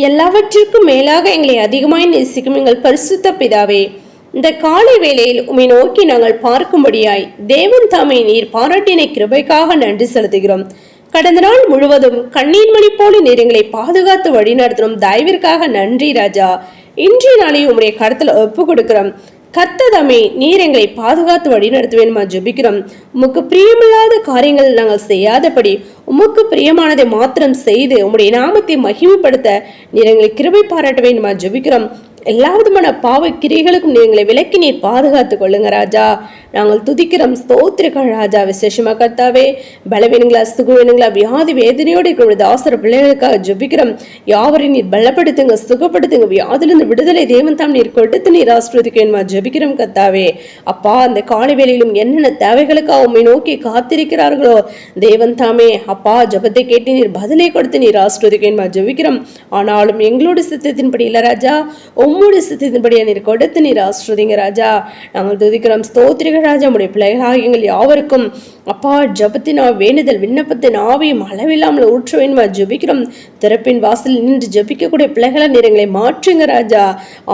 எல்லாவற்றிற்கும் மேலாக எங்களை அதிகமாய் நேசிக்கும் எங்கள் பரிசுத்த பிதாவே, இந்த காலை வேளையில் உம்மை நோக்கி நாங்கள் பார்க்கும்படியாய் தேவன் தாமே நீர் பாராட்டினை கிருபைக்காக நன்றி செலுத்துகிறோம். கடந்த நாள் முழுவதும் கண்ணீர் மணி போல நீர் எங்களை பாதுகாத்து வழிநடத்தும் தயவிற்காக நன்றி ராஜா. இன்றைய நாளையும் உம்முடைய கருத்தில் ஒப்பு கொடுக்கிறோம். கர்த்ததாமே நீர் எங்களை பாதுகாத்து வழி நடத்துவேன்மா ஜெபிக்கிறோம். உமக்கு பிரியமில்லாத காரியங்கள் நாங்கள் செய்யாதபடி உமக்கு பிரியமானதை மாத்திரம் செய்து உம்முடைய நாமத்தை மகிமைப்படுத்த நீர் எங்களை கிருபை பாராட்ட வேண்டுமா ஜெபிக்கிறோம். எல்லா விதமான பாவ கிரிகளுக்கும் நீங்களை விலக்கி நீர் பாதுகாத்து கொள்ளுங்க ராஜா. நாங்கள் துதிக்கிறோம், ஸ்தோத்திரிகள் ராஜா. விசேஷமா கர்த்தாவே, பலவீனங்களா சுகவீனங்களா வியாதி வேதனையோடு இருக்கிற தாசர பிள்ளைகளுக்காக ஜெபிக்கிறோம். யாவரையும் நீர் பலப்படுத்துங்க, சுகப்படுத்துங்க, வியாதிலிருந்து விடுதலை தேவன் தாம் நீர் கொடுத்து நீர் ஆசீர்வதிக்க ஜெபிக்கிறோம் கர்த்தாவே. அப்பா, அந்த காலை வேளையிலும் என்னென்ன தேவைகளுக்காக உம்மை நோக்கி காத்திருக்கிறார்களோ தேவன் தாமே அப்பா ஜெபத்தை கேட்டு நீர் பதிலை கொடுத்து நீர் ஆசீர்வதிக்க ஜெபிக்கிறோம். ஆனாலும் எங்களோட சித்தத்தின்படி இல்ல ராஜா, உம்முடைய சித்தத்தின்படியா நீர் கொடுத்து நீர் ஆசீர்வதிங்க ராஜா. நாங்கள் துதிக்கிறோம், ஸ்தோத்திரிகள் ராஜா. உடைய பிள்ளைகளாக எங்கள் யாவருக்கும் அப்பா ஜபத்தின் வேண்டுதல் விண்ணப்பத்தின் ஆவியும் அளவில்லாமல் ஊற்ற வேணுமா ஜபிக்கிறோம். திறப்பின் வாசல் நின்று ஜபிக்கக்கூடிய பிள்ளைகளை நீர் எங்களை மாற்றுங்க ராஜா.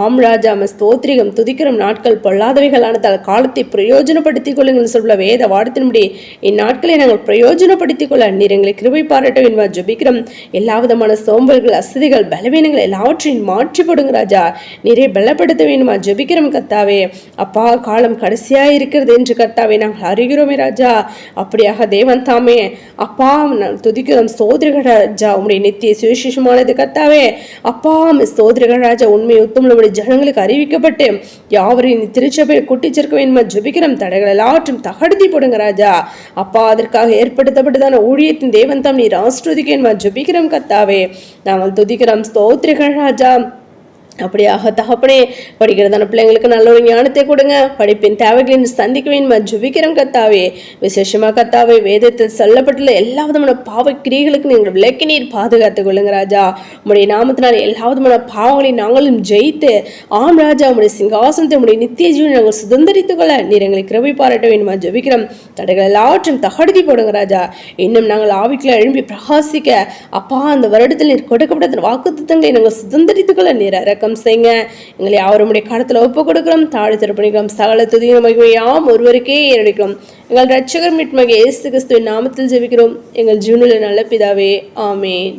ஆம் ராஜா, ஸ்தோத்திரிகம் துதிக்கிறோம். நாட்கள் பொல்லாதவைகளானதால் காலத்தை பிரயோஜனப்படுத்திக் கொள்ளுங்கள் சொல்ல வேத வாடத்தின்படி இந்நாட்களை நாங்கள் பிரயோஜனப்படுத்திக் கொள்ள நீர் எங்களை கிருபை பாராட்ட வேணுமா ஜபிக்கிறோம். எல்லா விதமான சோம்பல்கள் அசதிகள் பலவீனங்கள் எல்லாவற்றையும் மாற்றி போடுங்க ராஜா. நீரை பலப்படுத்த வேணுமா ஜபிக்கிறோம் கர்த்தாவே. அப்பா, காலம் கடைசியா இருக்கிறது என்று கர்த்தாவே நாங்கள் அறிகிறோமே ராஜா. அப்படியாக தேவன் தாமே அப்பா துதிக்கிறோம், ஸ்தோத்திரிகள் ராஜா. உம்முடைய நித்திய சுவிசேஷமானது கர்த்தாவே அப்பா ஸ்தோத்திரிகள் ராஜா. உண்மை உத்தமுடைய ஜனங்களுக்கு அறிவிக்கப்பட்டு யாவரையும் திருச்சபை கூட்டி சேர்க்க வேண்டுமா ஜபிக்கிறோம். தடைகள் எல்லாவற்றும் தகடுத்தி போடுங்க ராஜா. அப்பா, அதற்காக ஏற்படுத்தப்பட்டதான ஊழியத்தின் தேவன் தாம் நீர் ஆசீர்வதிக்க ஜபிக்கிறோம் கர்த்தாவே. நாங்கள் துதிக்கிறோம், ஸ்தோத்திரிகள் ராஜா. அப்படியாக தகப்பனே, படிக்கிறதான பிள்ளைங்களுக்கு நல்ல ஒரு ஞானத்தை கொடுங்க. படிப்பின் தேவைகளின் சந்திக்க வேண்டுமா ஜெபிக்கிறோம் கர்த்தாவே. விசேஷமா கர்த்தாவே, வேதத்தில் சொல்லப்பட்டுள்ள எல்லா விதமான பாவ கிரியைகளுக்கு நீங்கள் விலக்கி நீர் பாதுகாத்துக் கொள்ளுங்க ராஜா. உங்களுடைய நாமத்தினால் எல்லா விதமான பாவங்களையும் நாங்களும் ஜெயித்து ஆம் ராஜா உங்களுடைய சிங்காசனத்தை உங்களுடைய நித்திய ஜீவனை நாங்கள் சுதந்திரித்துக் கொள்ள நீர் எங்களை கிருபை பாராட்ட வேண்டுமா ஜெபிக்கிறோம். தடைகள் எல்லாவற்றும் தகடுத்தி போடுங்க ராஜா. இன்னும் நாங்கள் ஆவிக்குள்ள எழும்பி பிரகாசிக்க அப்பா அந்த வருடத்தில் நீர் கொடுக்கப்பட்ட வாக்குத்தத்தங்களை நாங்கள் சுதந்திரித்துக் கொள்ள நீர் இறக்கம் செய்யுங்க. எங்களை யாருடைய காலத்தில் ஒப்பு கொடுக்கிறோம், தாழ் திருப்பணிக்கிறோம். சகல துதியும் மகிமையாம் ஒருவருக்கே ஏறடிக்கிறோம். எங்கள் இரட்சகர் மீட்பு இயேசு கிறிஸ்துவின் நாமத்தில் ஜெபிக்கிறோம் எங்கள் ஜீவனுள்ள நல்ல பிதாவே, ஆமென்.